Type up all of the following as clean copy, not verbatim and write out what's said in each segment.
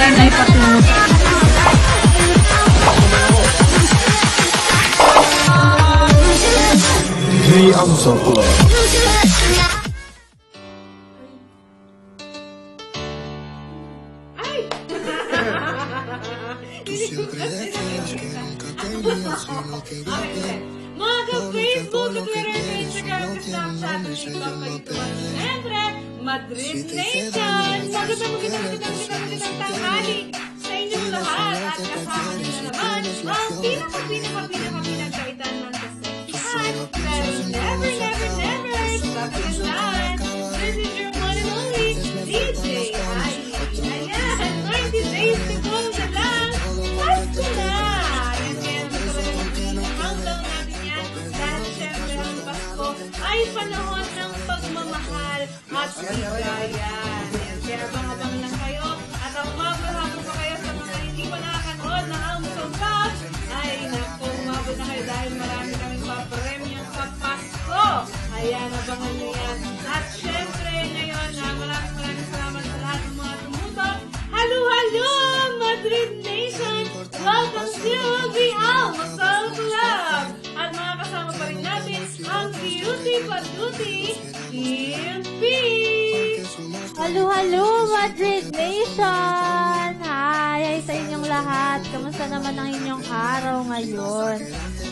yan ay patungo. Hey, ang soko. Mga ka-Facebook, ka-Twitter, ka-Instagram, ka-Snapchat, ka-TikTok, ka-YouTube, siyempre, Madrid Nation! Magandang tanghali sa inyong lahat at kasama nyo naman ang pinagkaitan ng kaseksihan pero never, never, never stop again. This is your one and only DJ Ai. Ayan, 90 days to go na lang. Pasko na! Ayan, kaya naman talagang countdown natin yan. Dahil syempre ang Pasko ay panahon ng pagmamahal at bigayan. Ayan, kaya abang-abang lang kayo at ang mabahapon pa kayo sa mga hindi pa nakakanood ng Amazon Pass. Ay, naku, umabot na kayo dahil marami kaming papremyo sa Pasko. Ayan, abangan nyo yan. At syempre, ngayon, maraming salamat sa lahat ng mga tumutok. Halo, Madrid Nation! Welcome to the Almasal Club! At mga kasama pa rin natin ang Beauty Paduty Team P! Halo, Madrid Nation! Hi sa inyong lahat. Kamusta naman ang inyong araw ngayon?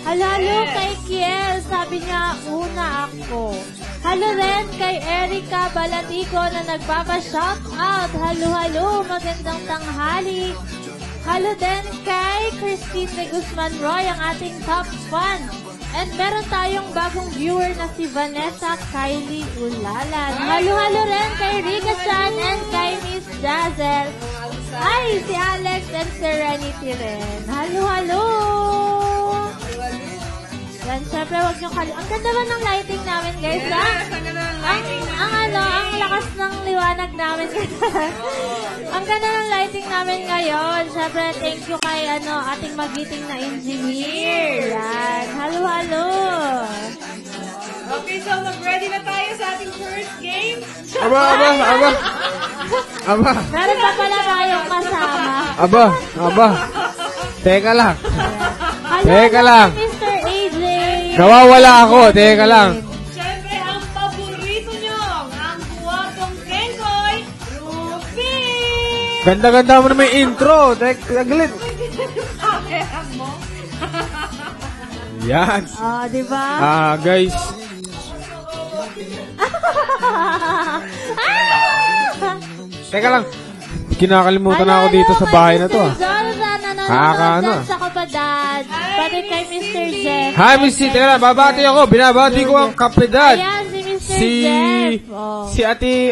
Halo kay Kiel. Sabi niya, una ako. Halo rin kay Erica Balatico na nagpapa-shoutout. Halo, magandang tanghali. Halo din kay Christine de Guzman Roy, ang ating top fan. And meron tayong bagong viewer na si Vanessa Kylie Ulalan. Halo rin kay Rika-chan and kay Miss Dazzle. Ay, si Alex and Serenity rin. Halo. Yan, syempre, huwag niyong ang ganda ba ng lighting namin, guys? Yes, ang ganda ng lighting namin. Ang lakas ng liwanag namin. Ang ganda ng lighting namin ngayon. Syempre, thank you kay, ating magiting na engineer. Yan, halo. Okay, so mag-ready na tayo sa ating first game. Aba. Meron pa pala tayong kasama. Aba. Teka lang. Halo, Mr. AJ. Nawawala ako, teka lang. Siyempre, ang paborito nyo, ang buwatong Kenkoy, Rupy! Ganda-ganda mo naman yung intro. Taglit. mo? Yan. Diba? Guys. Teka lang. Kinakalimutan na ako dito sa bahay na to. Nakakano. Sa kapadad. Pati kay Mr. Jeff. Hi, Miss C. Teka lang, babati ako. Binabati ko ang kapadad. Ayan, si Mr. Jeff. Si Ate,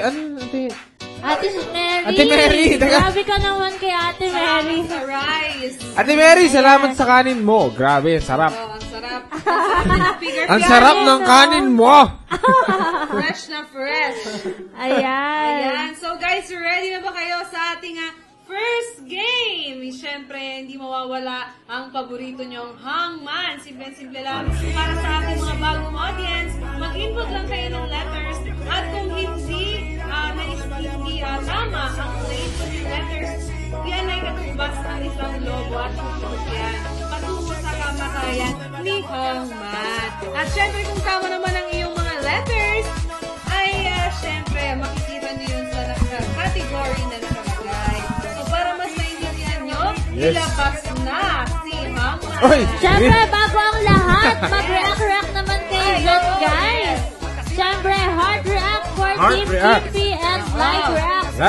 Ate Mary. Grabe ka naman kay Ate Mary. Sa rice. Ate Mary, salamat sa kanin mo. Grabe, sarap. Ang sarap. Ang sarap ng kanin mo. Fresh na fresh. Ayan. So guys, ready na ba kayo sa ating first game? Siyempre, hindi mawawala ang paborito nyong hangman. Simple lang. Para sa ating mga bagong audience, mag-input lang kayo ng letters. At kung hindi tama ang na-input yung letters, yan ay katubas ng isang logo at susunod yan patungo sa kamatayan ni hangman. At syempre, kung tama naman ang iyong mga letters, ay syempre, makikita niyo yun sa category na nakalagay. So, para mas maintindihan nyo, ilabas na si hangman. Syempre, bago ang lahat, mag-react naman kayo dyan, guys. Syempre, hard react for Team Rupy and light react for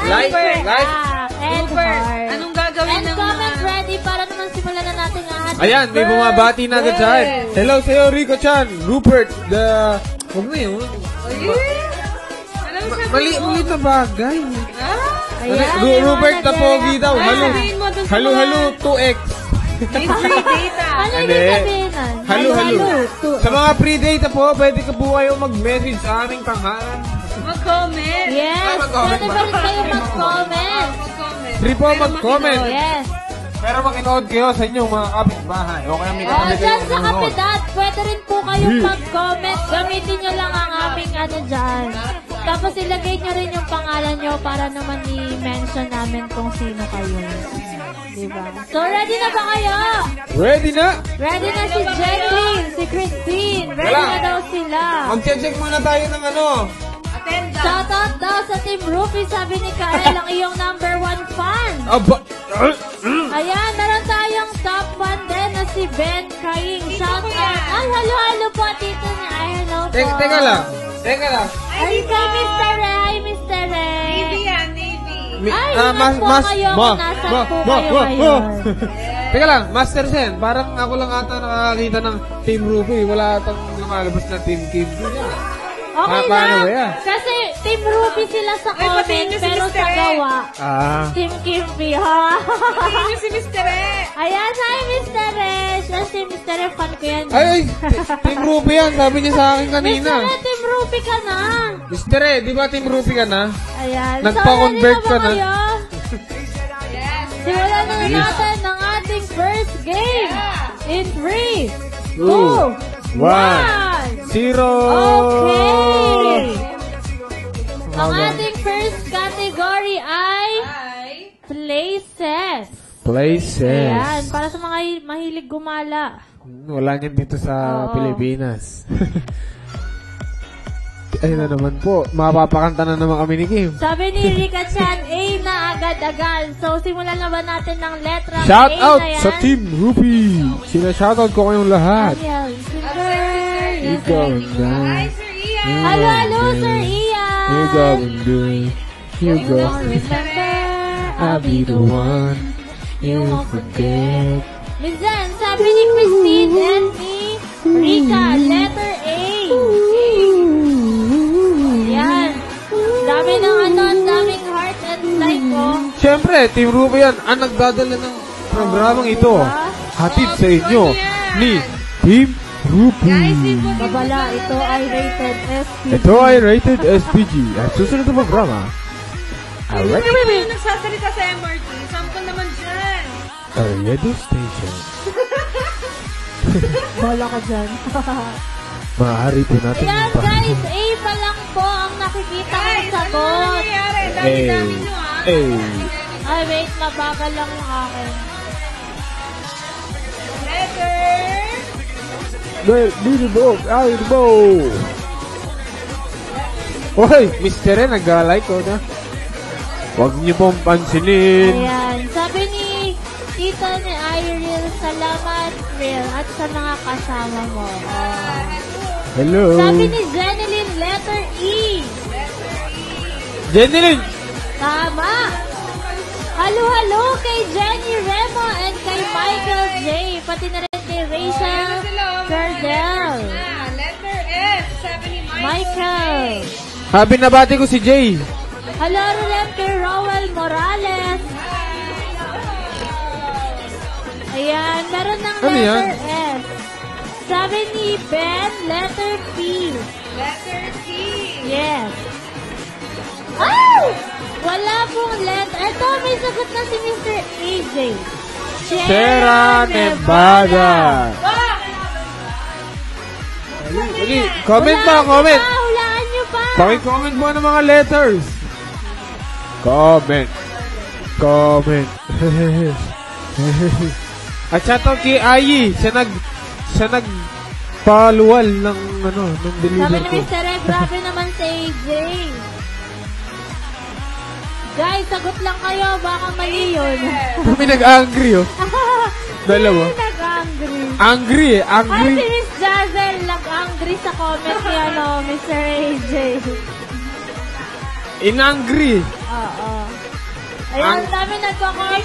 Light react. And hard. Anong gagawin And comment ready para naman simulan na natin ang ating Ayan, may bumabati na agad dyan. Hello sa'yo, Rico-chan. Rupert, huwag na yun. Maliit na bagay. Ayan, Rupert na pogi daw. Halo, 2X. May free data. Ano yung sabihin nun? Halo. Sa mga free data po, pwede ka po kayo mag-message sa aming tanghalan. Mag-comment. Yes, pwede pa rin kayo mag-comment. Free po mag-comment. Yes. Pero makinood kayo sa inyong mga kapitbahay. O kaya may katabi kayo dyan sa kapidat, pwede rin po kayong mag-comment. Gamitin nyo lang ang aming dyan. Tapos ilagay nyo rin yung pangalan nyo para naman i-mention namin kung sino kayo. Diba? So, ready na ba kayo? Ready na? Ready na si Jeline, si Christine. Ready Wala. na daw sila. Mag-check muna tayo ng ano. Attendance. Shoutout daw sa Team Rupy, sabi ni Kael, ang iyong number 1 fan. Aba. Ayan, meron tayong top 1 din na si Ben Kaing. Shoutout. Ay, halo-halo po, tito niya. Ay, hello po. Teka lang. Ay, kay Mr. Ray. Hi, Mr. Ray. Navy yan, Navy. Ay, ingat po kayo kung nasan po kayo ngayon. Teka lang, Master Sen, parang ako lang ata nakakita ng Team Rupy. Wala atang lumalabas na Team Kim. Okay paano lang. ba yan? Kasi Team Rupy sila sa comment, patingin niyo si pero Mr. sa gawa, Team Kimby, ha? Hindi si Mr. E. Ayan, hi, Mr. Resh. Si Mr. Resh, fan ko yan. Ay, Team Rupy yan. Sabi niya sa akin kanina. Mr. Resh, Team Rupy ka na. Mister di ba Team Rupy ka na? Ayan. Nagpa-convert ka na? Simulan na natin ang ating first game. In 3, 2, 1. 1, 0. Okay. Ang ating first category ay places. Places. Ayan, para sa mga mahilig gumala. Wala niyan dito sa Oo. Pilipinas. Ayun na naman po. Mapapakanta na naman kami ni Kim. Sabi ni Rika Chan, A na agad-agad. So, simulan na ba natin ng letra Shout A out na yan? sa Team Rupy. Sina-shoutout ko kayong lahat. Daniel, Silver, Ikaw na. Hi, Sir Ian. Hello, Sir Ian. You go and do. You go. Remember, I'll be the one. You won't forget. Miss Zen, sabi ni Christine and ni Rika, letter A. Yan. Dami ng ang daming heart and like ko. Siyempre, Team Rupy yan ang nagdadala ng programang ito. Hatid sa inyo ni Team Rupy. Babala, ito ay rated SPG. Ito ay rated SPG. At susunod na programa. Hindi yung nagsasalita sa MRT. Sample naman dyan. A radio station. Bala ka dyan. Maaari po natin Ayan yung guys, A pa lang po ang nakikita kong sagot. nangyayari? Dami-dami nyo, ha? Ay wait, mabagal lang yung akin. Letter. Dito, ay, bo. Oy, Mr. Ren, nag-like ko na. Huwag niyo pong pansinin. Ayan, sabi ni Tito ni Iril, salamat Ril at sa mga kasama mo. Oh. Hello. Sabi ni Jeneline, letter E. Jeneline. Tama. Halo-halo kay Jenny Remo and kay Michael J. Pati na rin kay Rachel Cardell. Letter S. Sabi ni Michael. Happy na bati ko si Jay. Hello rin kay Rowell Morales. Ayan, meron ng Ano yan? letter S. Sabi ni Ben, letter P. Letter T. Yes. Ay! Wala pong letter. Ito, may sagot na si Mr. AJ. Sierra Nevada. Dali, comment pa, comment. Hulaan nyo pa. Paki-comment mo ng mga letters. Comment. At shoutout kay Ayi. Siya nagpaluwal ng deliver Sabi ni ko. Mr. Red, grabe naman si AJ. Guys, sagot lang kayo. Baka mali yun. Kami nag-angry, oh. Dalawa. Hindi nag-angry. Angry, eh. Ay, Angry. si Miss Jazel nag-angry sa comment ni Mr. AJ. Inangry. Oo. Ayan, dami nagko-comment.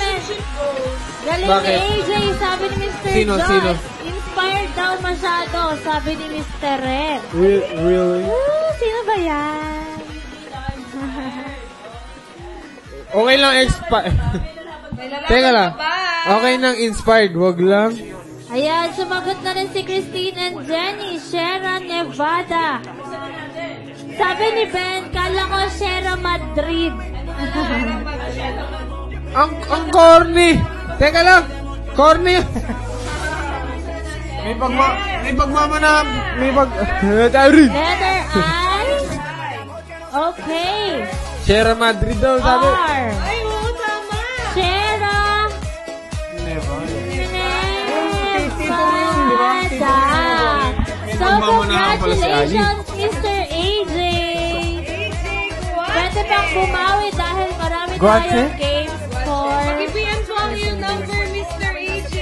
Galing Bakit? ni AJ, sabi ni Mr. Sino? Josh. Inspired daw masyado, sabi ni Mr. Red. Really? Sino ba yan? Okay lang Teka lang. Okay nang inspired, wag lang. Ayan, sumagot na rin si Christine and Jenny. Sierra Nevada. Sabi ni Ben, kala ko Sierra Madrid. Ang corny. Teka lang. Corny. May pagmamanam. Letter I. Okay. Sierra Madrid daw, sabi. R. Ay, oo, tama. Sierra Nevada. So, congratulations, Mr. AJ. Pwede bang bumawi dahil marami tayong games for... Pag-PM ko ang yung number, Mr. AJ.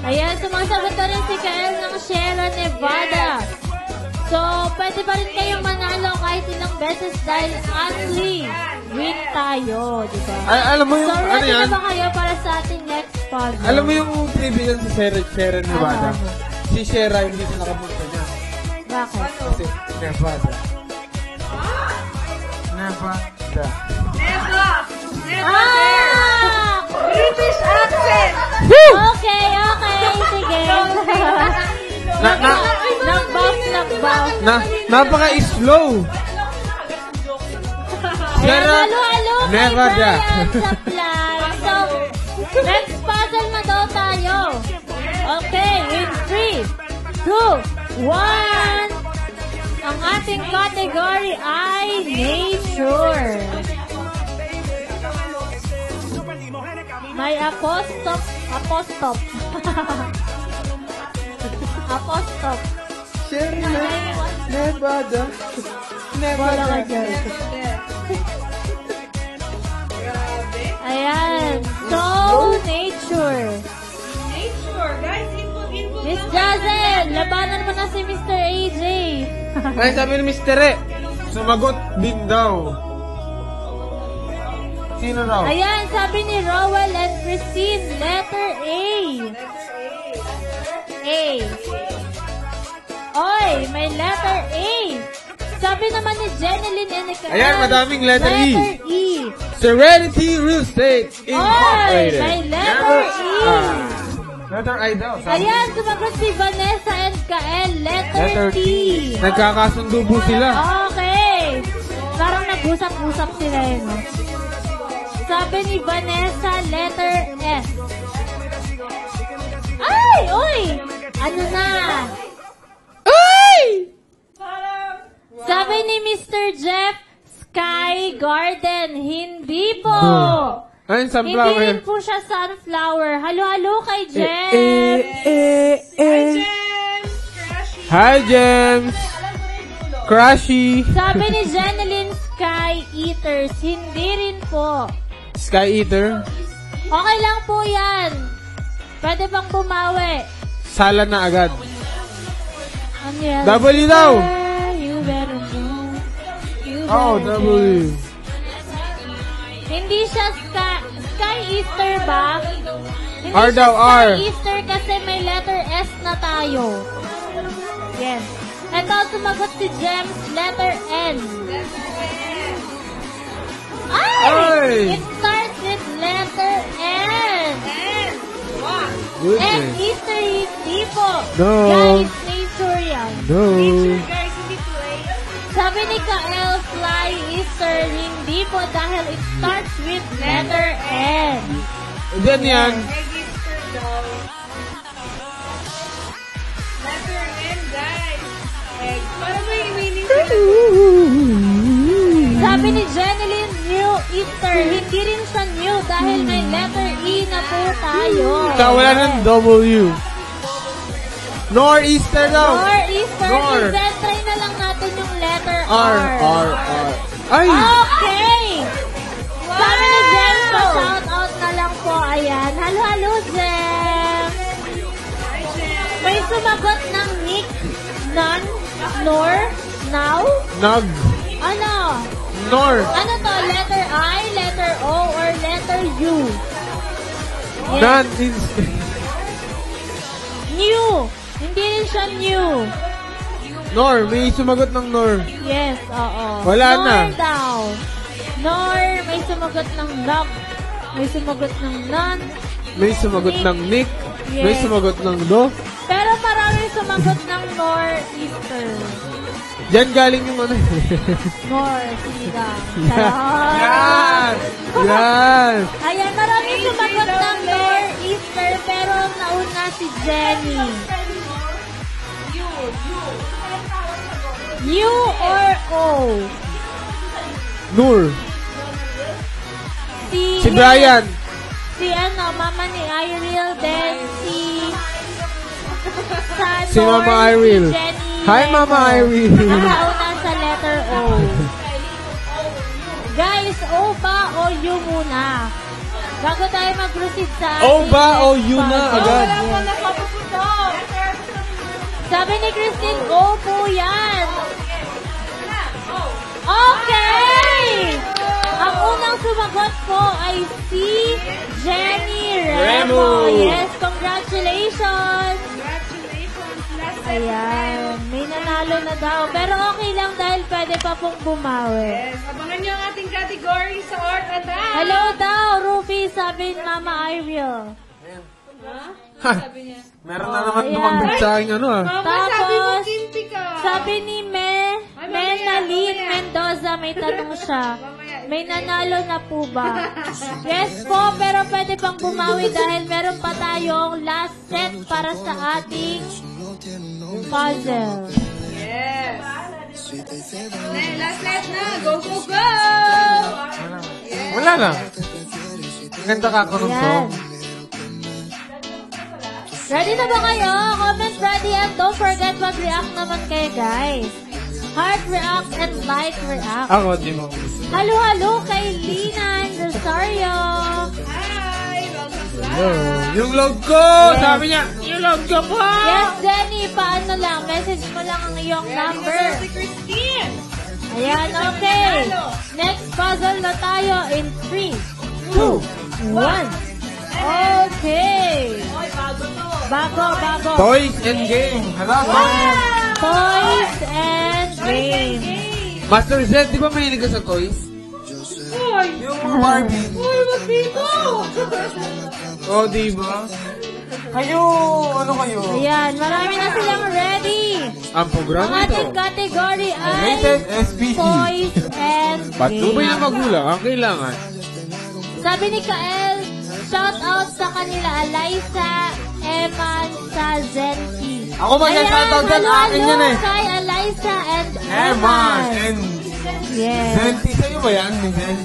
Ayan, sumasagot na rin si Kael ng Sierra Nevada. So, pwede pa rin kayong manalo kahit ilang beses dahil only win tayo, di ba? Ay, alam mo yung, So, ano ready yan? na ba kayo para sa ating next puzzle? Alam mo yung trivia yan si Sierra Nevada? Ano? Si Sierra hindi siya nakapunta niya. Bakit? Kasi Nevada. Nevada. Never. Never there. Ah! British accent. Okay. Sige. Nag-bounce. Napaka-slow. Sierra Halo, Nevada. Supply. So, next puzzle na daw tayo. Okay, in 3, 2, 1. Ang ating category ay nature. May apostop. Sierra Nevada. Wala ka dyan. Ayan. So, nature. Nature. Guys, input. Miss Jazel, labanan mo na si Mr. AJ. Ay, sabi ni Mr. E, sumagot din daw. Sino daw? Ayan, sabi ni Rowell and Christine, letter A. A. Oy, may letter A. Sabi naman ni Jeneline and Nicole. Ayan, madaming letter E. Letter E. Serenity Real Estate Oy, Incorporated. may letter E. Letter I daw. Ayan, sumagot si Vanessa and Kael, letter T. Nagkakasundo po sila. Okay. Parang nag-usap-usap sila yun. No? Sabi ni Vanessa, letter S. Ay! Uy! Ano na? Uy! Sabi ni Mr. Jeff, Sky Garden. Hindi po. Ayun, Hindi sunflower. rin po siya sunflower. Halo-halo kay Jeff. Hi, James. Crashy. Sabi ni Jeneline, Sky Eaters. Hindi rin po. Sky Eater. Okay lang po yan. Pwede bang bumawi? Sala na agad. Ano yan? W daw. You better know. You Oh, better W. know. Hindi siya Sky Easter ba? Hindi R siya daw, Sky R. Easter kasi may letter S na tayo. Yes. Ito, sumagot si Gems, letter N. Ay! Ay! It starts with letter N. Good. And Easter hindi po. No. Guys, nature yan. No. Guys, hindi play. Sabi ni Kael, fly Easter, hindi po dahil it starts with letter N. Then yan. Register daw. Letter N, guys. Egg. Para may meaning sila. Sabi ni Jeneline, new Easter, hindi rin siya new dahil may letter E na po tayo. Ikaw wala ng W. Nor'easter daw. Nor'easter, Nor. then try na lang natin yung letter R. R. R. Ay! Okay! Sabi ni Jem, pa-shout out na lang po. Ayan. Halo, Jem! May sumagot ng Nick, none, nor, now? Nag. Ano? Nor. Ano to? Letter I, letter O, or letter U? Yes. None is... New. Hindi rin siya new. Nor. May sumagot ng Nor. Yes, oo. Wala nor na. daw. Nor, may sumagot ng nog. May sumagot ng none. May sumagot ng Nick. May Yes. sumagot ng Do. Pero maraming sumagot ng nor'easter. Diyan galing yung ano. Sigang. Yan! Yan! Ayan, maraming sumagot ng nor'easter, pero nauna si Jenny. U or O? Nur. Si Yes. Brian. Si mama ni Iril, then si Sanor, Si Mama Iril. si Jenny. Hi, Mama Iril. Nakauna sa letter O. Guys, O ba o U muna? Bago tayo mag-proceed sa O ating ba o next U na puzzle. agad? Wala pa napapupunta. Sabi ni Christine, O po yan. Okay! Ang unang sumagot po ay si Jenny Remo. Remo. Yes, congratulations! Congratulations. Last set. Ayan, may nanalo na daw. Pero okay lang dahil pwede pa pong bumawi. Yes, abangan niyo ang ating category sa Art Attack. Hello daw, Rupy, sabi ni Mama Iril. Ha, Sabi niya. meron na naman Ayan. dumagdag sa akin ano ah. Mama, Tapos, sabi mo, Kinti ka. Sabi ni Menaline Mendoza, may tanong siya. May nanalo na po ba? Yes po, pero pwede pang bumawi dahil meron pa tayong last set para sa ating puzzle. Yes. Last set na. Go, go, go! Wala na. Ganda ka ako nung Yan. song. Ready na ba kayo? Comment ready and don't forget mag-react naman kayo guys. Heart react and like react. Ako, di mo. Halo-halo kay Lina and Rosario. Hi! Welcome to Hello. Yung log ko! Sabi niya, yung log ko po! Yes, Jenny, paano lang? Message mo lang ang iyong number. Si Christine. Ayan, okay. Next puzzle na tayo in 3, 2, 1. Okay. Bago. Toys and game. Hala, Toys and game. Master Z, di ba mahilig ka sa toys? Uy! Yung Barbie. Uy, wag dito! O, di ba? Kayo, ano kayo? Ayan, marami na silang ready. Ang Ang programa ito. ating category ay Rated SPC. Toys and Patubay game. ng magulang, ang kailangan. Sabi ni Kael, shout out sa kanila, Eliza, Eman, sa Zenki. Ako mag-shoutout dyan, akin yan eh. Kay Eliza and Eman Eman. and Yes. Zenti. Sa'yo ba yan, Miguel?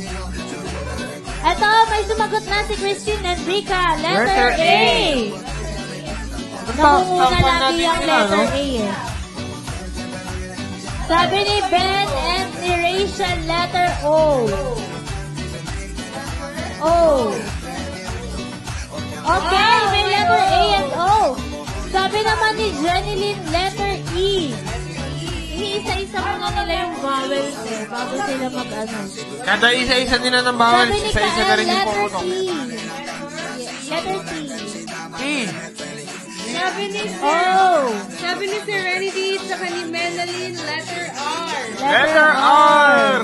Eto, may sumagot na si Christine Enrica. Letter Letter A. A. Nakunguna Tampan lagi natin yung yun, letter ano? A eh. Sabi ni Ben and ni Rachel, letter O. O. Okay, may letter A and O. Sabi naman ni Jenilyn, letter E. Iniisa-isa muna nila yung vowels eh, bago sila mag-ano. Kada isa-isa nila ng bawal, Sabi ni isa-isa na Kael, rin yung letter pumutok. T. Letter T. Sabi ni Oh. Sabi ni Serenity tsaka ni Menaline, letter R. Letter R!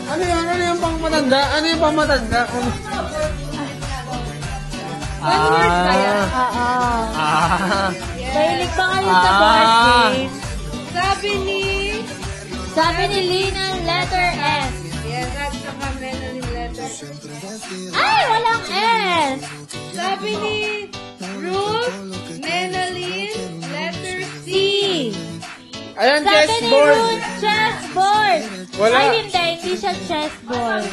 Ano yan? Ano yung pang matanda? Ano yung pang matanda? One word ba yan? Oo. Ah. Mahilig ba kayo sa board game? Sabi ni Lina, letter S. Yes, at saka Menaline, letter R. Ay, walang S. Sabi ni Ruth, Menaline, letter C. Ayan, Sabi ni chessboard. Ruth, chessboard. Wala. Ay, hindi siya chessboard.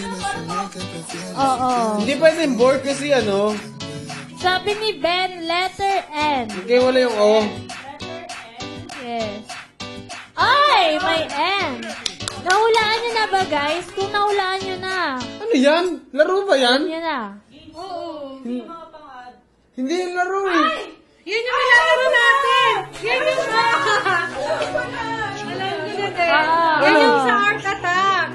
Oo. Hindi pwedeng board kasi ano. Sabi ni Ben, letter N. Hindi wala yung O. Yes. Ay, may N. Nahulaan nyo na ba, guys? Kung nahulaan nyo na. Ano yan? Laro ba yan? Nyo na. Oo. Hindi yung laro eh. Yan yung nilalaro natin! Yan yung Alam ko na din. Yan yung sa Art Attack.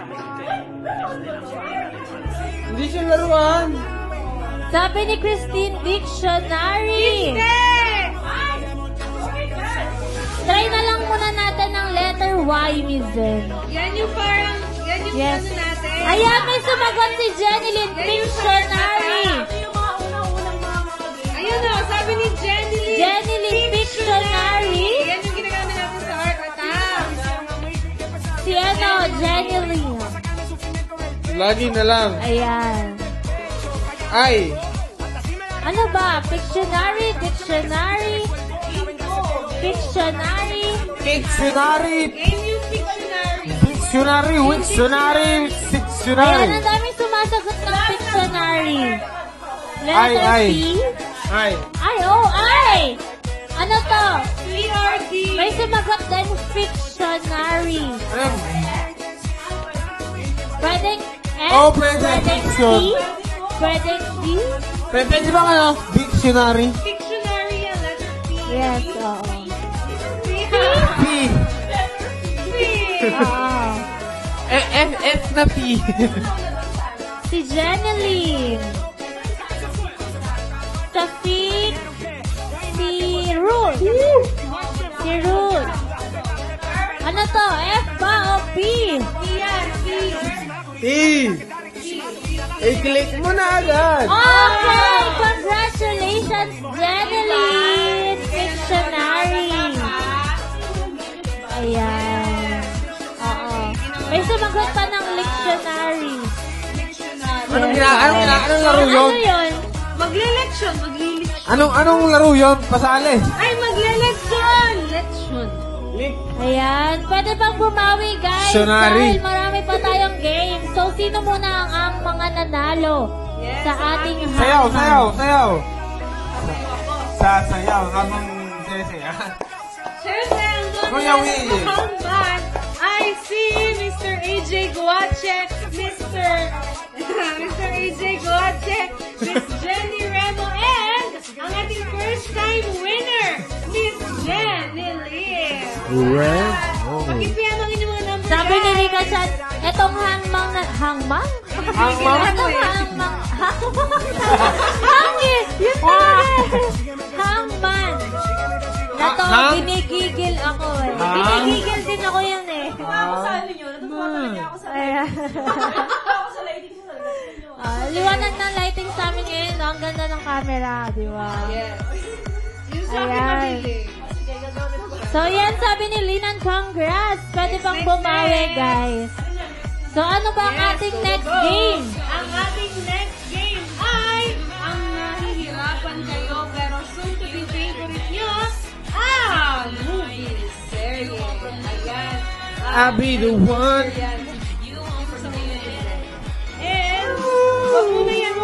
Hindi siya laruan. Sabi ni Christine, dictionary. Try na lang muna natin ng letter Y, Miss Zen. Yan yung parang, yan yung Yes. ano natin. Ayan, may sumagot si Jenilyn, dictionary. Ayun o, sabi ni Jenny. Jenilyn, dictionary. Yan yung ginagamit natin sa Art Attack. Si Jenilyn. Lagi na lang. Ayan. Ay. Ano ba? Pictionary, dictionary, dictionary, Dictionary. Game yung Pictionary. Dictionary. Wictionary. Dictionary. Ayan, ang daming sumasagot ng Pictionary. Ay, Letter ay. P. Ay. Ay, oh, ay! Ano to? PRD. May sumagot din Pictionary. Ano? Pwedeng F, Oh, pwedeng T, fiction. pwedeng D. Pwede ba ano? Dictionary. Pictionary yan. Letter P. Yes, oo. P. Oo. F na P. Si Jeneline. Si Ruth. Si Ruth. Ano to? F ba o P? Yan. P. I-click mo na agad. Okay! Congratulations, Jeneline! Pictionary. Ayan. Oo. May sumagot pa ng Lictionary. Anong laro yun? Ano yun? Magle-lection. Anong laro yun? Pasali. Ay, magle-lection. Lection. Ayan. Pwede bang bumawi, guys? Dictionary. Dahil marami pa tayong game. So, sino muna ang mga nanalo sa ating Sayaw. Sayaw. Sasayaw habang sesaya. Siyempre, ang Kuya Willie. hangman ay si Mr. AJ Guache, Mr. AJ Guache, Miss Jenny Remo, and ang ating first time winner, Miss Jenny Lee. Pag-ipiyan ang inyong mga number. Sabi ni Rika Chan, etong hangmang na... Hangmang? Hangmang? Etong hangmang... Hangin! Yun talaga! Hangman! Na to, binigigil ako eh. Binigigil din ako yan eh. Ayan. Liwanag ng lighting sa amin ngayon, no? Ang ganda ng camera, di ba? Yes. Yung sa akin Ayan. mabili. So, yan sabi ni Linan, congrats! Pwede pang bumawi, guys. So, ano ba ang ating next game? Ang ating next game ay ang nahihirapan kayo pero soon to be favorite nyo, movie serye. Ayan. I'll be the one. Ayan. And, wag muna yan.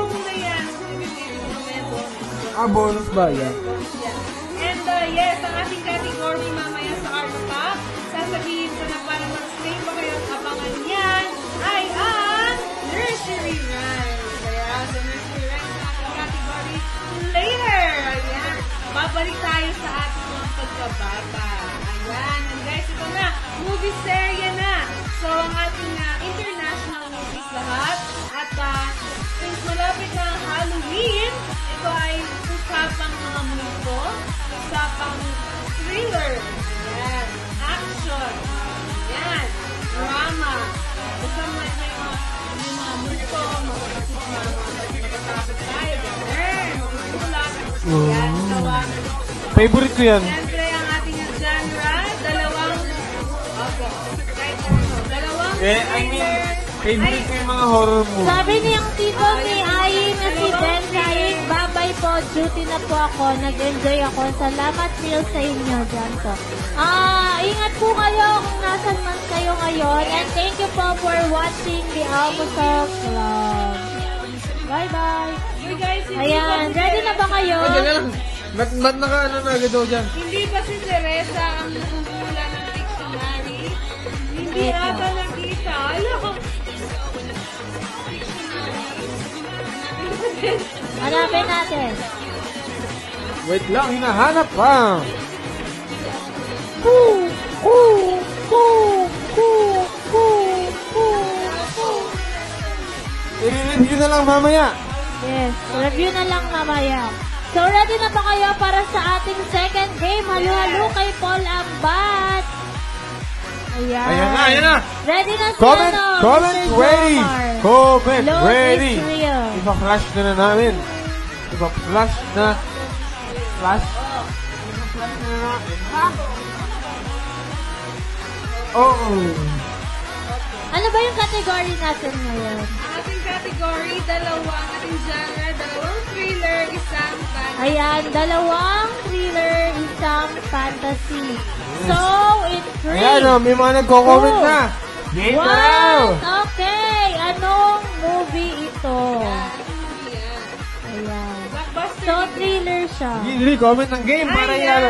Bonus ba yan? And yes, ang ating category mamaya sa Art Pop, sasabihin ko na para mag-stay pa kayo at abangan yan, ay ang Nursery Rhymes. Kaya sa Nursery Rhymes ang ating category later. Ayan. Babalik tayo sa ating mga pagkabata. Ayan. And guys, ito na. Movie serye na. So, ang ating international movies lahat. At since malapit na ang Halloween, ito ay usapang mga multo, usapang thriller, ayan, action, ayan, drama, basta may mga multo, matatakot tayo, magugulat, ayan, tawanan. Favorite ko yan. Siyempre, ang ating genre, dalawang Favorite ko yung mga horror movie. Sabi niyang tito ni Ayin na si Ben Saing, babay po, duty na po ako, nag-enjoy ako. Salamat Neil sa inyo dyan po. Ingat po kayo kung nasan man kayo ngayon. And thank you po for watching the Alpusok Vlog. Bye-bye. You guys, Ayan, ready na ba kayo? Ba't naka-ano na agad daw dyan? Hindi ba si Teresa ang nagugula ng dictionary? Hindi ata nakita. Alam ko. Hanapin natin. Wait lang, hinahanap pa. I-review na lang mamaya. Yes, review na lang mamaya. So, ready na ba kayo para sa ating second game? Halo-halo kay Paul Ambat. Ayan. Ayan na. Ready na si Comment Mr. ready. Jomar. Comment Load ready. is real. Ipa-flash na namin. Ipa-flash na. Flash. Oh. Ano ba yung category natin ngayon? Ang ating category, dalawang ating genre, dalawang thriller, isang fantasy. Ayan, dalawang thriller, isang fantasy. So, in 3, Ayan o, may mga nagko-comment na. Game na raw. Okay, anong movie ito? Ayan. Blockbuster. So, thriller siya. Hindi, comment ng game para yan.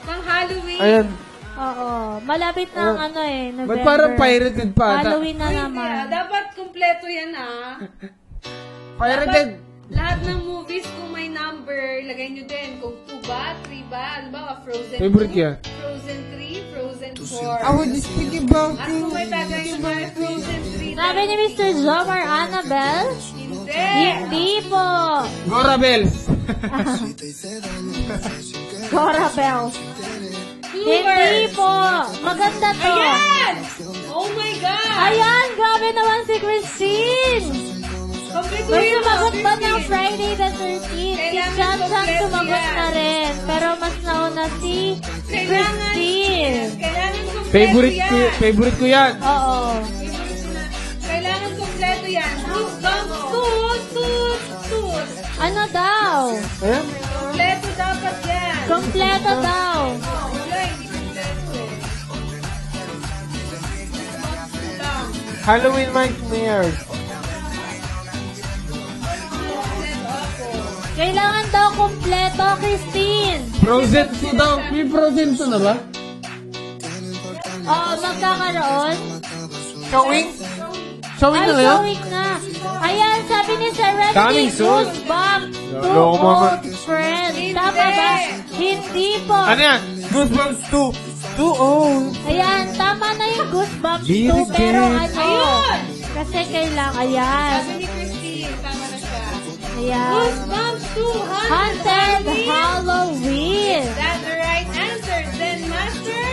Pang Halloween. Ayan. Oo. Malapit na ang ano eh, November. Ba't parang pirated pa? Halloween na Uy, naman. dapat kumpleto yan Pirated. Lahat ng movies kung may number, lagay nyo din. Kung 2 ba, 3 ba, ano ba, Frozen 2, Favorite yan. Frozen 3, Frozen 4. I was just thinking about At kung may tagay yung mga Frozen 3, Sabi ni Mr. Jomar Annabelle? hindi. Hindi po. Gora Bells. Cora Bell. Hindi po. Maganda to. Ayan! Oh my God! Ayan, grabe naman si Christine. Kompleto May yun, sumagot ba Christine. ng Friday the 13th? Si Kailangan Chan kompleto sumagot yan. na rin. Pero mas nauna si Christine. Kailangan kompleto Favorite yan. ko, favorite ko yan. Oo. Kailangan kompleto yan. Toot. Ano daw? Ayan. Kompleto dapat yan. Kompleto daw. Wala, hindi kompleto eh. Halloween Nightmares. Kailangan daw kompleto, Christine. Frozen 2 daw. May Frozen 2 na ba? Oo, magkakaroon. Showing? Showing Ay, na ngayon? showing na. Ayan, sabi ni Sir Randy, Coming soon. Goosebumps to Loko mo, old friends. Tama ba? Hindi po. Ano yan? Goosebumps 2. 2 old. Ayan, tama na yung Goosebumps Be 2, the pero game. ano? Ayun! Kasi kailangan, ayan. Sabi ni Christine, tama na siya. Ayan. Goosebumps 2, Haunted Halloween. That's the right answer. Then, Master?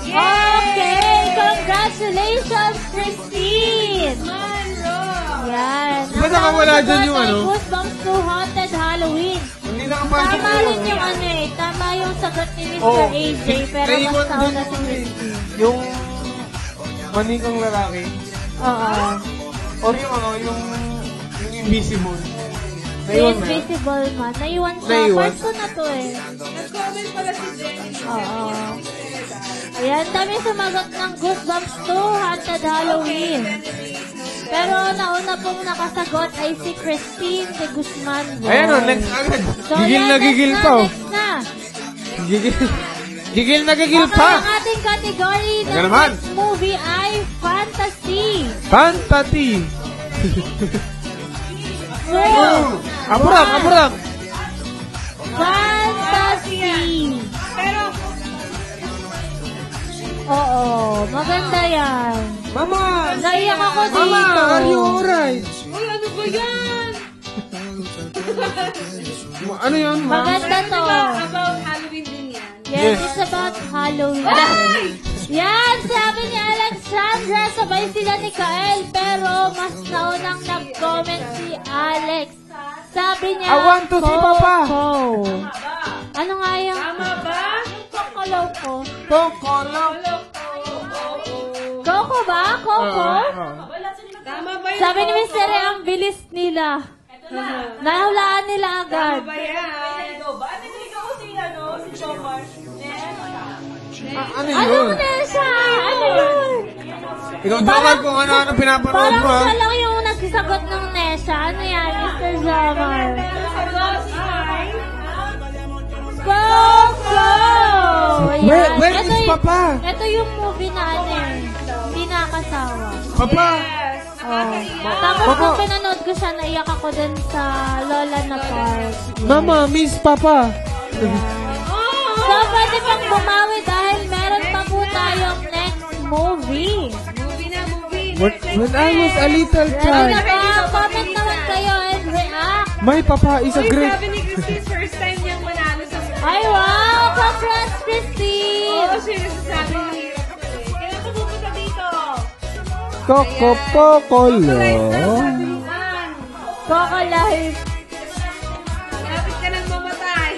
Okay, congratulations, Christine. Monroe! Yan. Ba't nakawala dyan yung ano? Goosebumps 2 Haunted Halloween. Hindi nakapasok Tama rin yung ano eh. Tama yung sagot ni Mr. Oh. AJ, pero Naiwan mas nauna dun si Christine. yung manikang lalaki. Oo. Or yung ano, yung invisible. The Naiwan na. Invisible Man. Naiwan siya. Naiwan. Part 2 na to eh. Nag-comment pala si Jenny. Oo. Ayan, dami sumagot ng Goosebumps 2 Haunted Halloween. Pero nauna pong nakasagot ay si Christine de Guzman. Ayan o, next agad. So, Gigil yan, na gigil next pa o. Next na. Gigil na gigil Okay, pa. ang ating category ng Teka naman. next movie ay Fantasy. Fantasy. So, Apurang. Fantasy. Pero, Oo, maganda yan. Mama! Naiyak ako dito. Mama, are you alright? uy, ano ba yan? Ano yun, ma? Maganda to. About Halloween din yan. Yes, Yes. it's about Halloween. Ay! Yan, sabi ni Alexandra, sabay sila ni Kael, pero mas naunang nag-comment si Alex. Sabi niya, I want to see Papa. Coco. Ano nga yung Tama ba? Kokolaw ko? Tongkolo. Coco ba? Coco? Tama ba yun? Sabi ni Mr. Ray, ang bilis nila. Nahulaan nila agad. Tama ba yan? Ano Ano yun? na siya? Ano yun? Ikaw dapat kung ano-ano pinapanood Parang mo, ha? siya lang yung nagsasagot ng Nesha. Ano yan, Mr. Jamar? Coco! Ayan. Where Ito is yung- Papa? Ito yung movie na ano eh. Hindi nakasawa. Papa! Oh. Tapos Papa. kung pinanood ko siya, naiyak ako dun sa Lola na park. Mama, miss Papa. So, pwede pang bumawi dahil meron pa po tayong next movie. Movie na, movie. When I was a little Ready na child, ba? Comment naman kayo and react. my Papa is a Uy, great... sabi ni Christine, first time niyang manalo sa Ay, wow! Congrats, Christine! Oo, siya nagsasabi ng hirap ko eh. Kailan ka pupunta dito? Coco Pocolo. Coco Life. Lapit ka nang mamatay.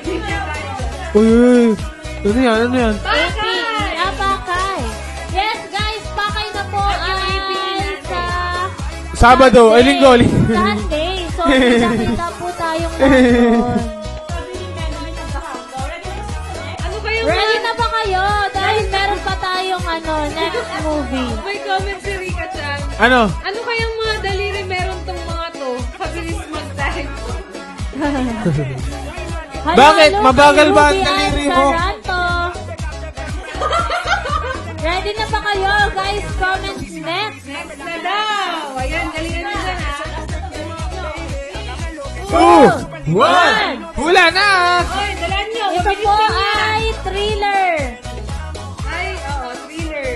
Uy, ano yan? Ano yan? Bakay! Pakay. Yes, guys, pakay na po ay sa Sabado, ay linggo. Sunday. So, kita po tayong nandun. Ano ba yung Ready next movie. May comment si Rika Chan. Ano? Ano kayang mga daliri meron tong mga to? Kabilis mag-type. Bakit? Hello, Mabagal ba ang Rupy daliri and mo? Saranto. Ready na ba kayo? Guys, comment next. Next na daw. Ayan, galingan nyo dyan ha. 2, 1, hula na! Oy, dalan nyo. Ito Mabilis po lang na. ay thriller. Ay, oo, thriller.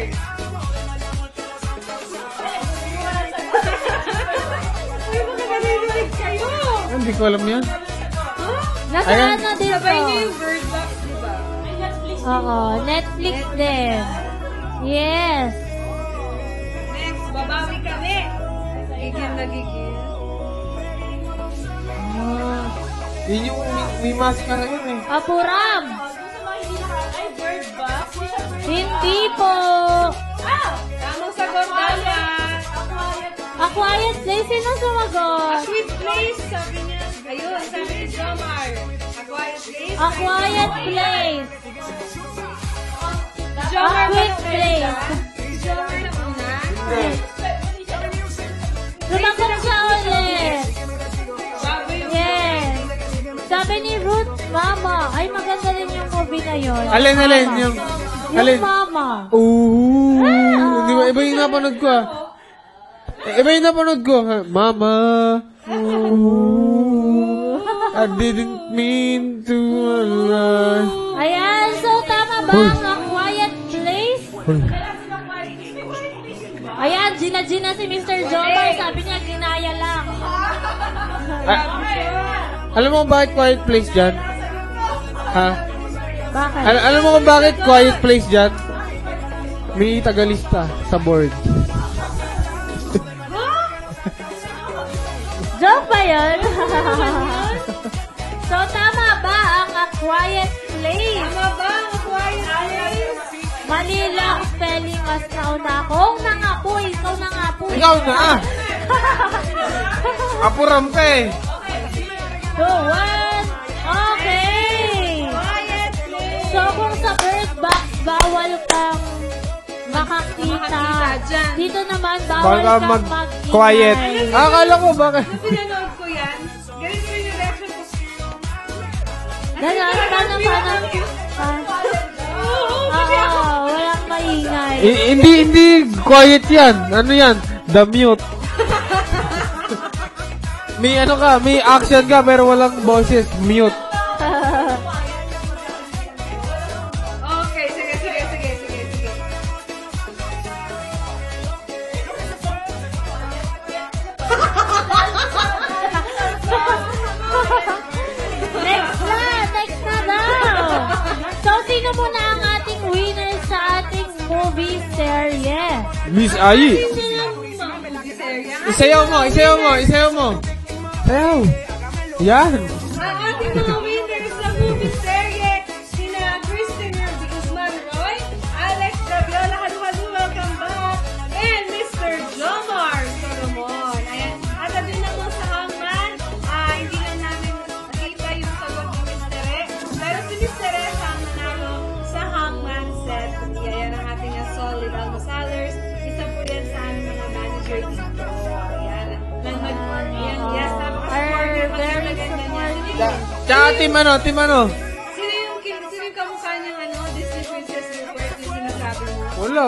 Ay, baka nalililig kayo. Hindi ko alam yan. Nasa Ayan. ano dito? Sabay nyo yung bird box, diba? Oo, Netflix din. Yes. Next, babawi kami. Gigil na gigil. Yun yung may maskara yun eh. Apuram. Ay, bird box? Hindi po. Tamang sagot Dalia. A Quiet Place. Sino A sumagot? sweet place, sabi niya. Ayun, sabi ni Jomar. A quiet place. A Quiet Place. Jomar A quick place. Jomar na una. Sumagot siya ulit. Bago yung Yes. Sabi ni Ruth, Mama. Ay, maganda rin yung movie na yun. Alin? Yung... Alin? Yung Mama. Ooh. Di ba? Iba yung napanood ko ah. Iba yung napanood ko. Mama. Ooh. I didn't mean to run. Ayan, so tama ba Hoy. ang A Quiet Place? Ayan, Gina si Mr. Jomar. Sabi niya, ginaya lang. Alam mo kung bakit quiet place dyan? Ha? Bakit? Alam mo kung bakit quiet place dyan? May tagalista sa board. Joke ba yun? So, tama ba ang A Quiet Place? Tama ba ang quiet place? Mali lang spelling mas nauna ako. Oo na nga po, ikaw na nga po. Ikaw na ah! Apuram ka eh! 2, 1. Okay. Quiet place. So, kung sa bird box, bawal kang makakita. Makakita dyan. Dito naman, bawal Baka kang mag-quiet. mag-ingay. Akala ko bakit? Nung pinanood ko yan, ganito rin yung reaction ko. Ganon, paano? Walang maingay. Hindi quiet yan. Ano yan? The mute. May ano ka, may action ka pero walang boses. Mute. Okay, sige. Next na daw. So, sino muna ang ating winner sa ating movie serye? Miss Ayi. Serya. Isayaw mo. Sayaw. Yan. Ang ating mga winners sa movie serye, sina Kristen Ruby Guzman Roy, Alex Daviola, halu-halu, welcome back, and Mr. Jomar Solomon. Ayan. At sabi na mo sa hangman, hindi na namin nakita yung sagot ni Mr. E. Pero si Mr. E ang nanalo sa hangman set. Ayan ang ating solid almosalers. Isa po yan sa aming mga manager dito. Ayan. Yes, napaka-supportive. Very Maganda ganyan. Tsaka team ano? Sino yung kamukha niyang Disney Princess Rupert yung sinasabi mo? Wala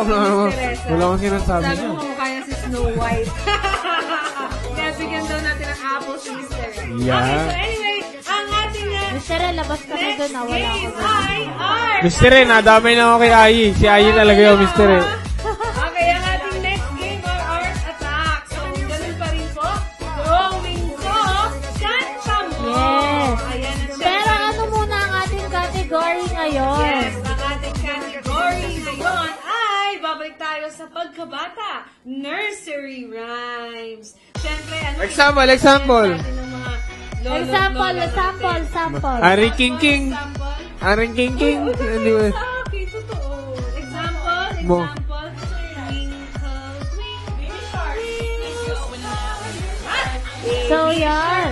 akong sinasabi Sabi niya. mo kamukha niya si Snow White. Kaya bigyan daw natin ng apple si Mr. Yeah. Okay, so anyway, ang ating Mr. Labas ka na next doon. Wala game ako doon. ay art. Mr. E, nadamay na ako kay Ayi. Si Ayi talaga yun, Mr. E. Okay, ang ating next game ay art attack. So, ganun pa rin po. Drawing ko. Kanta mo. Yes. Ayan ang Pero ano muna ang ating category ngayon? Yes, ang ating category ngayon ay babalik tayo sa pagkabata. Nursery rhymes. Siyempre, ano? Example. natin ng mga lolo, Example. Ari King King. Example. Aring King King. Anyway. Sa akin, totoo. Example. Mo. Twinkle, So, yan.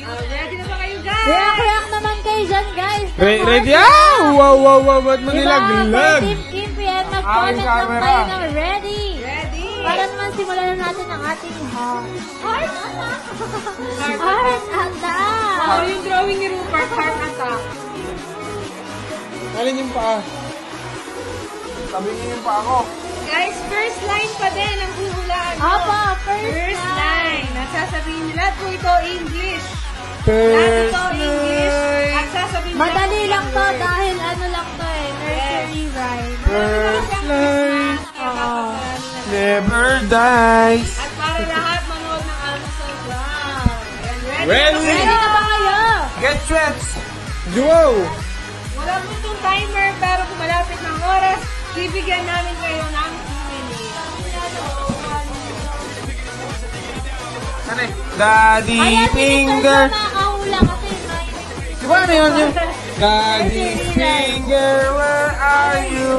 ready na ba kayo, guys? React naman kayo dyan, guys. Ready? Ah! Wow. Ba't mo Diba? nilaglag? Team mag-comment lang camera. kayo ng ready. Ready? Para naman simulan na natin ang ating heart attack. Heart attack. Oh, yung drawing ni Rupert, heart attack. Alin yung paa? Sabi niyo yung paa ko. Guys, first line pa din ang huhulaan mo. Opo, First line. Nagsasabihin nila po ito English. Lahat First ito English. line. At sasabihin nila Madali po lang to English. dahil ano lang to eh. Nursery rhyme. First line. Oo. Never dies. At para lahat manood ng Amazon Wow. Ready? Ready na ba kayo? Get set. Duo. Wala po itong timer, pero kung malapit ng oras, bibigyan namin kayo ng 2 minutes. Ano eh? Daddy Ayan, finger. Minister, nakakahula kasi may... Di ba ano yun yun? Daddy finger, where are you?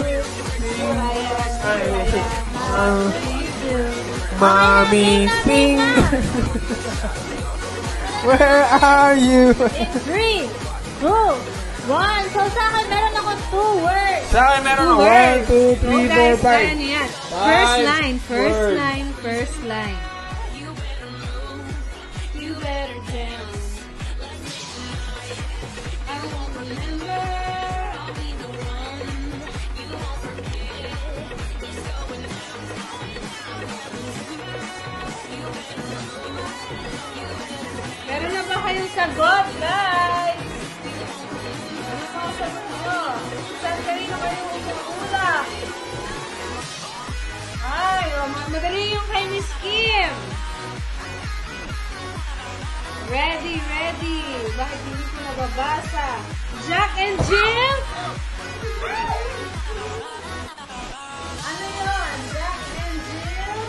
Mommy finger, where are you? In 3, 2, 1. So sa akin, meron ako 2 words. Sa akin meron Two ako. 1, words. 2, 3, So 4, guys, 5. kaya niyo yan. First Five line, first words. line, first line. You better dance. I won't remember. I'll be the one. You won't forget. Meron na ba kayong sagot, guys? Ano pa ang sagot nyo? Saan kanino kayo ula? Ay, madali yung kay Miss Kim. Ready, ready. Bakit hindi ko nababasa? Jack and Jill? Ano yun? Jack and Jill?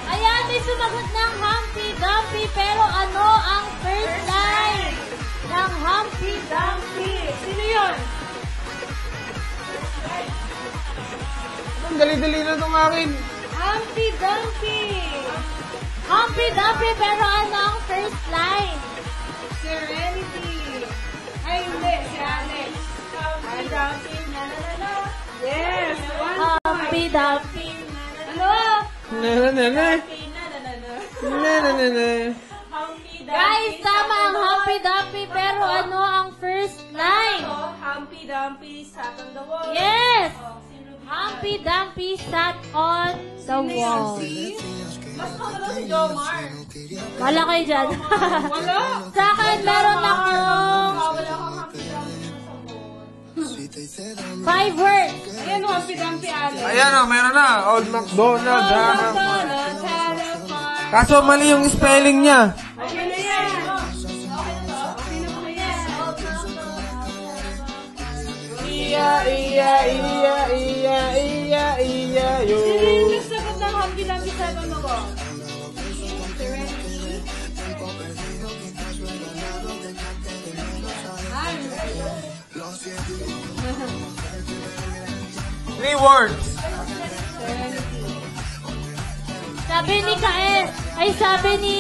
Ayan, may sumagot ng Humpty Dumpty, pero ano ang first line ng Humpty Dumpty? Sino yun? Ang dali-dali na itong akin. Humpty Dumpty. Humpty Dumpty, pero ano ang first line? Serenity. Ay, hindi. Si Alex. Humpty Dumpty. Na, na, na, na. Yes. One Humpty Dumpty. Ano? Na na na na. Na na na na. Guys, tama ang Humpty Dumpty, pero ano ang first line? Humpty Dumpty sat on the wall. Yes! Humpty Dumpty sat on the wall. Mas makalaw si Jomar. Wala kayo dyan. Wala. Sa akin, meron akong Wala kang Humpty Dumpty sa wall. 5 words. Ayan o, Humpty Dumpty Alex. Ayan o, meron na. Old MacDonald. Oh, ah. McDonald's had a farm. Kaso mali yung spelling niya. Okay na yan. Sino po yan? Iya, iya, iya, iya, iya, iya, yo. Sino yung nagsagot ng Humpty Dumpty sa ano ko? Serenity. Ay. 3 words. Serenity. Sabi ni Kael, ay sabi ni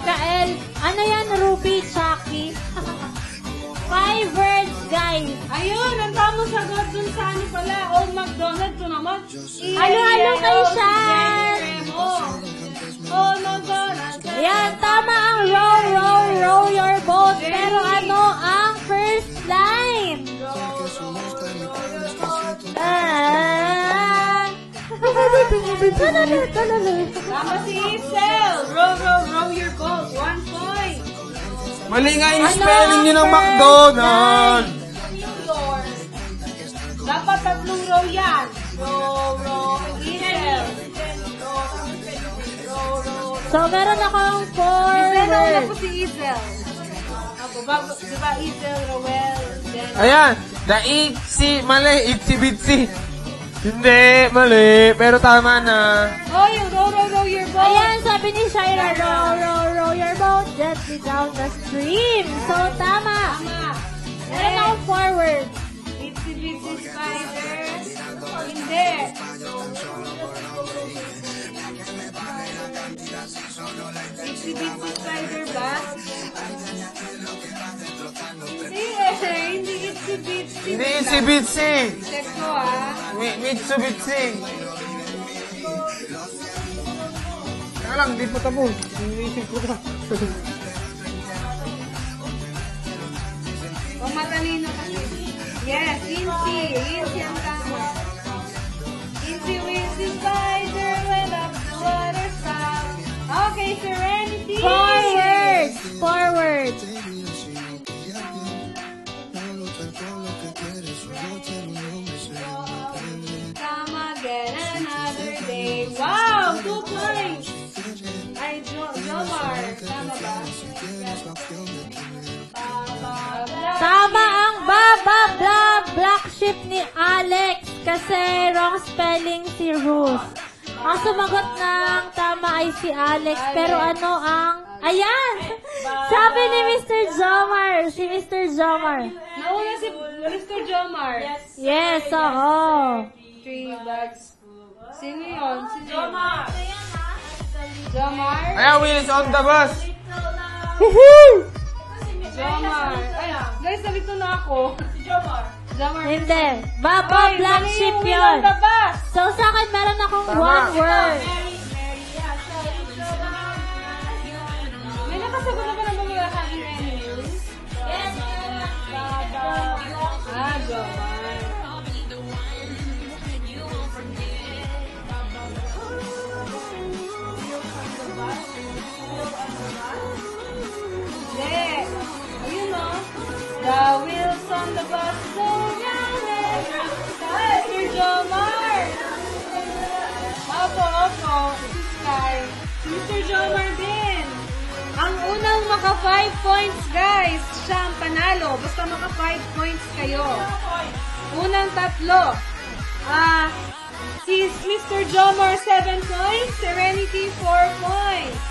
Kael, ano yan, Rupy, Chucky? 5 words, guys. Ayun, ang tamang sagot dun sa ano pala, Old MacDonald ko naman. Halo-halo kayo siyan. Old MacDonald. Yan, tama ang row, row, row your boat. Pero ano ang first line? Tama si Isel. Row, row, row your boat. 1 point. Mali nga yung Ano spelling niyo ng ang McDonald. New York. Dapat 3 row yan. Row, row, Isel. Row, row. So, meron akong 4 Isel, nauna po words. si Isel. Diba Isel, Rowell, then... Ayan, the itsy, mali, itsy bitsy. Hindi, mali, pero tama na. Oh, yung row, row, row your boat. Ayan, sabi ni Shaira, row, row, row your boat gently down the stream. So, tama. Tama. Meron akong 4 words. Itsy bitsy spider. Hindi. Itsy Bitsy Spider ba? Hindi hindi Itsy Bitsy. Hindi si Bitsy. Check ko ah. Mitsubishi. Kaya lang, di pa tapos. Iniisip ko pa. O matalino kasi. Yes, Incy. Incy ang tama. Incy Wincy Spider went up the water spout. Okay, Serenity. Forward. Come again another day. Wow, 2 points. Ay, Jomar. Tama ba? Tama ang black sheep ni Alex kasi wrong spelling si Ruth. Ang sumagot ng tama ay si Alex, pero ano ang... Ayan! Sabi ni Mr. Jomar. Si Mr. Jomar. Nauna si Mr. Jomar. Yes, oo. 3 bags. Sino yun? Jomar. Jomar? Kaya Will is on the bus. Jomar. Ay, guys, nalito na ako. Jomar. Hindi. Baba, black sheep yun. So, sa akin, meron akong one word. May nakasagot na ba ng mga happy news? Yes, Ah, Jomar. Hindi. Ayun o. The wheels on the bus go round and round. Sir Jomar. Opo. Sky. Mr. Jomar din. Ang unang maka 5 points, guys. Siya ang panalo. Basta maka 5 points kayo. Unang 3. Si Mr. Jomar 7 points. Serenity 4 points.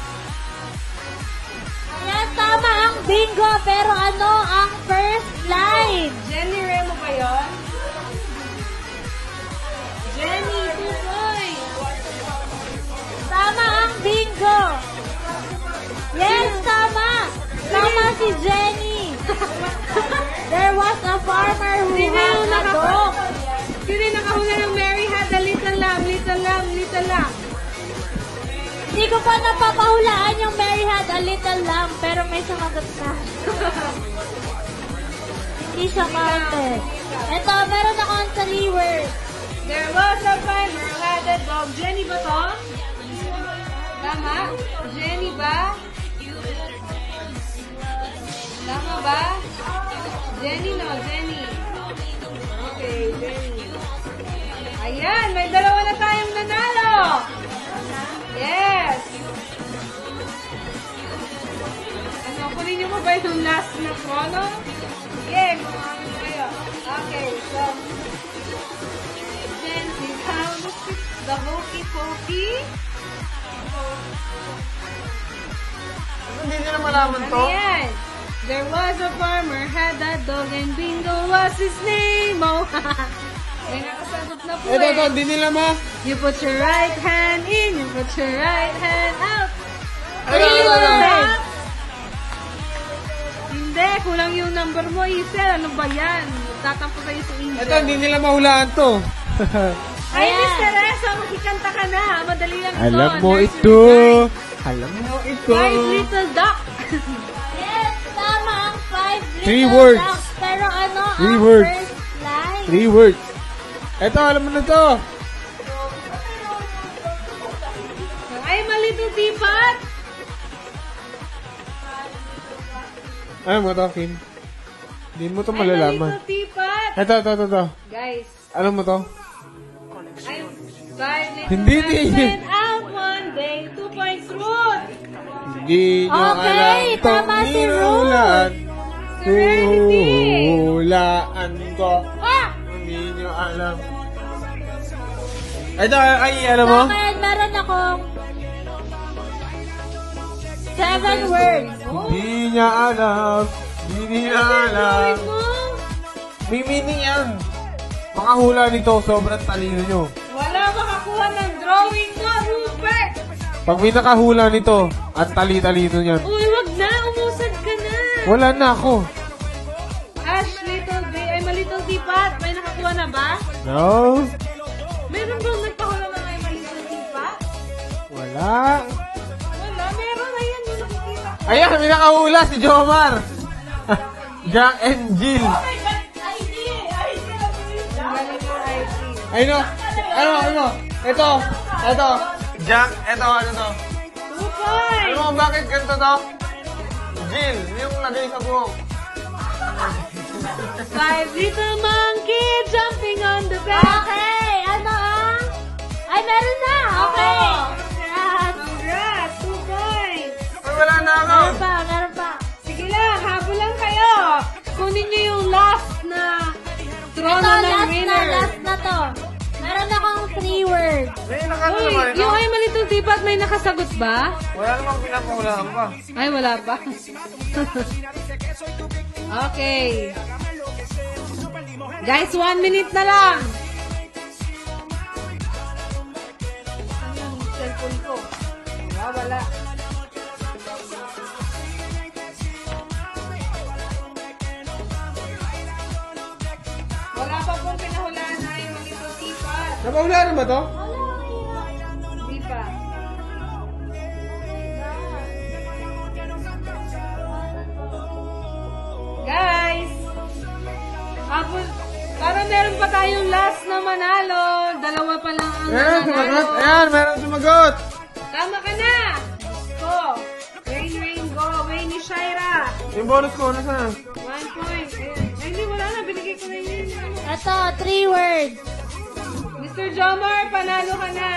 Ayan, tama ang bingo, pero ano ang first line? Jenny Remo ba yun? Jenny, 2 points. Tama ang bingo. Yes, tama. Tama si Jenny. There was a farmer who had a dog. Sino yung nakahula ng Mary had a little lamb, little lamb, little lamb? Hindi ko pa napapahulaan yung Mary had a little lamb, pero may sumagot na. Hindi siya counted. Ito, meron akong 3 words. There was a farmer who had a dog. Jenny ba to? Tama? Jenny ba? Tama ba? Jenny no, Jenny. Okay, Jenny. Ayan, may 2 na tayong nanalo. Yes! Ano, kunin niyo mo ba yung last na phono? Yes, kumamit kayo. Okay, so, then, down the hokey-pokey. Hindi nyo na malaman to. Ano yan? There was a farmer, had a dog, and Bingo was his name. Oh, may nakasagot na po Ito, hindi nila ma. You put your right hand in, you put your right hand out. Ano? Hindi, kulang yung number mo, Isel. Ano ba yan? Tatampo kayo sa Angel. Ito, hindi nila mahulaan to. Ay, Miss Teresa, makikanta ka na. Madali lang ito. Alam mo Nursery ito. rhyme. Alam mo ito. Five little duck. Yes, tama ang 5 Three little words. ducks. Pero ano Three ang words. first line? 3 words. Ito, alam mo na to. Ay, malitong tipat. Alam mo to, Kim? Hindi mo to Ay, malalaman. malitong tipat. Ito. Guys, Alam mo to? I'm 5 little Hindi, ducks hindi. went out one day. 2 points, Ruth. Hindi nyo Okay, alam to. tama si Ninulaan. Serenity. Hulaan ko. Ah! Hindi nyo alam. Ito, ay, alam mo? Tama yan, meron akong 7 words. Hindi niya alam. Hindi niya alam. Gawin mo. May meaning yan. Makahula nito, sobrang talino nyo. Wala makakuha ng drawing mo, Rupert. Pag may nakahula nito, at tali-talino niyan. Uy, wag na. Umusad ka na. Wala na ako. Ash, little bay. Ay, malittle tipat. May nakakuha na ba? No? Meron bang nagpahula na may malittle tipat? Wala. Wala. Meron. Ayan, yung nakikita. Ayan, may nakahula si Jomar. Jack and Jill. Oh my God. ID. Galing yung ID. Ay, no. Ano? Ito. Jack, ito, ano to? 2 points. Ano mo, bakit ganito to? Jill, yung lagay sa buhok. 5 little monkey jumping on the bed. Okay, ano ang? Ay, meron na! Okay! Congrats! Congrats. 2 points. Ay, wala na ako. Meron pa. Sige lang, habol lang kayo. Kunin niyo yung last na trono ng winner. Last na to. Meron akong 3 words. May nakano Uy, naman ito. yung ay malitong tipat, may nakasagot ba? Wala namang pinapahulaan pa. Ay, wala pa. Okay. Guys, 1 minute na lang. Ano yung cellphone ko? Wala. Wala pa pong pinahulaan na yung malitong tipat. Napahulaan ba to? Hindi pa. Guys! Habol, para meron pa tayong last na manalo. Dalawa pa lang ang Meron sumagot. manalo. Ayan, meron sumagot. Tama ka na! Go! Rain, go! Away ni Shaira. Yung bonus ko, nasaan? 1 point. Ayun. Ay, hindi, wala na. Binigay ko na yun. Ito, 3 words. Mr. Jomar, panalo ka na.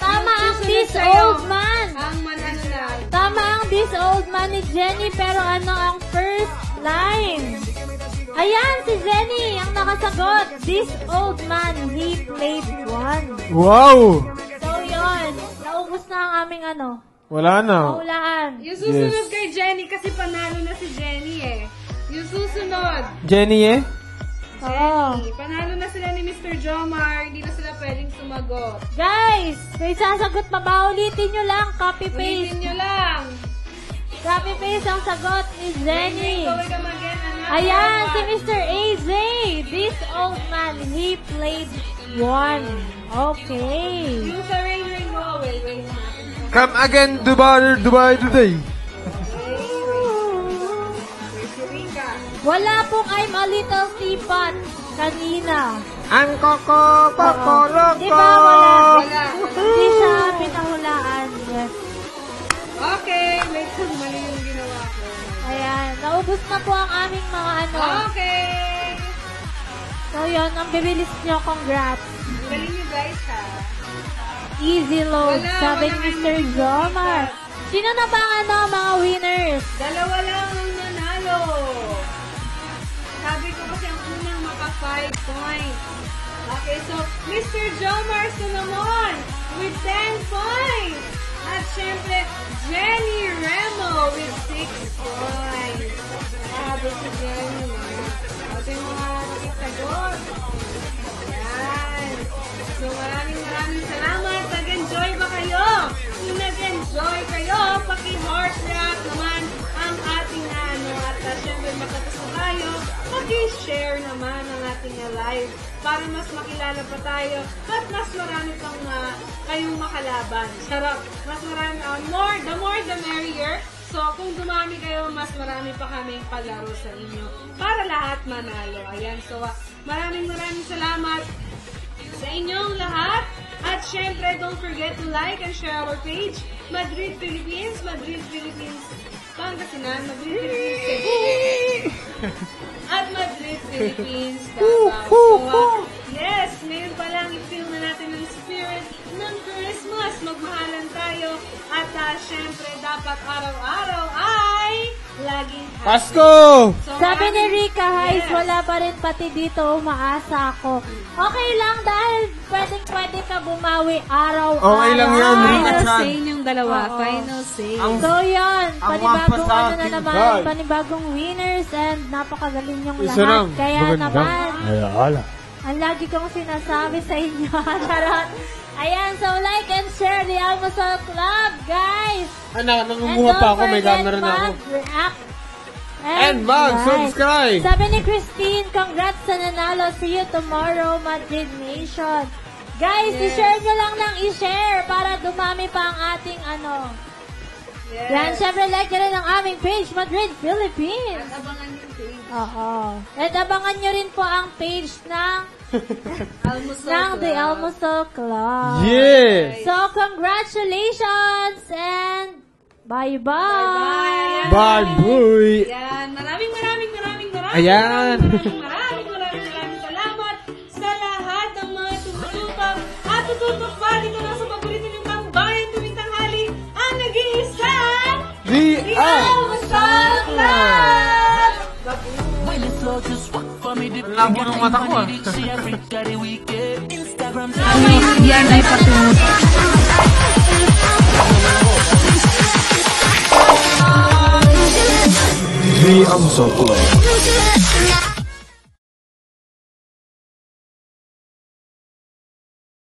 Tama ang Susunod this sa'yo, old man. Ang manalo na. Tama ang this old man ni Jenny, pero ano ang first line? Ayan, si Jenny ang nakasagot. This old man, he played one. Wow! So, yun. Naubos na ang aming Wala na. paulaan. Yung susunod Yes. kay Jenny, kasi panalo na si Jenny eh. Yung susunod, Jenny eh? Oo. Jenny. Panalo na sila ni Mr. Jomar. Hindi na sila pwedeng sumagot. Guys, may sasagot pa ba? Ulitin nyo lang. Copy-paste. Ulitin nyo lang. Copy-paste ang sagot ni Jenny. Go again, anak. Ayan, si Mr. AJ. This old man, he played one. Okay. Yung sa Rain, go. Wait. Come again, Dubai today. Wala pong I'm a little teapot kanina. Ang koko, koko, Di ba wala? Wala. Hindi siya pinahulaan. Yes. Okay, wait. Mali yung ginawa ko. Ayan, naubos na po ang aming mga Okay. So yun, ang bibilis nyo, congrats. Galing nyo guys ha. Easy load, Wala, sabi ni wala Mr. kayo Zomar. Sino na ba mga winners? Dalawa lang ang nanalo. Sabi ko kasi ang unang maka 5 points. Okay, so Mr. Jomar Solomon with 10 points. At syempre, Jenny Remo with 6 points. Sabi si Jenny. Ito yung mga sagot. Ayan. So maraming salamat. Nag-enjoy ba kayo? Kung nag-enjoy kayo, paki-heart react naman ang ating at syempre magkatuso tayo, paki-share naman ang ating live para mas makilala pa tayo at mas marami pang kayong makalaban. Sarap. Mas marami, the more the merrier. So, kung dumami kayo, mas marami pa kaming palaro sa inyo para lahat manalo. Ayan, so maraming salamat sa inyong lahat. At syempre, don't forget to like and share our page, Madrid Philippines, Pangasinan, Madrid Philippines, Cebu, at Madrid Philippines, Davao. Yes, ngayon pa lang i-feel na natin ang spirit ng Christmas. Magmahalan tayo. At syempre, dapat araw-araw ay laging happy. Pasko! So, Sabi ni maraming- Rika Hayes, Yes. wala pa rin pati dito, umaasa ako. Okay lang dahil pwede ka bumawi araw-araw. Okay lang yan, Rika. Final Chan. say yung dalawa. Oo. Final say. So yun, Ang panibagong mapa sa ano na akin, naman, guys. panibagong winners and napakagaling yung Isa lahat. lang, Kaya maganda. naman, Ay, ala. Ang lagi kong sinasabi sa inyo. Charot. Ayan, so like and share the Almusal Club, guys. Nangunguha pa ako, may camera na ako. React. And mag-subscribe. Sabi ni Christine, congrats sa nanalo. See you tomorrow, Madrid Nation. Guys, i-share nyo lang i-share para dumami pa ang ating Yes. Yan, syempre like nyo rin ang aming page, Madrid Philippines. At abangan yung page. Oo. At abangan nyo rin po ang page ng The Almusal Club. Yes! So, congratulations and bye-bye. Bye-bye. Yan, maraming Ayan. maraming salamat sa lahat ng mga tumututok at tututok pa dito na sa paborito niyong tambayan tuwing tanghali ang nag-iisang The Almusal Club! Labo ng mata ko Yan ay patunod. The Almusal Club.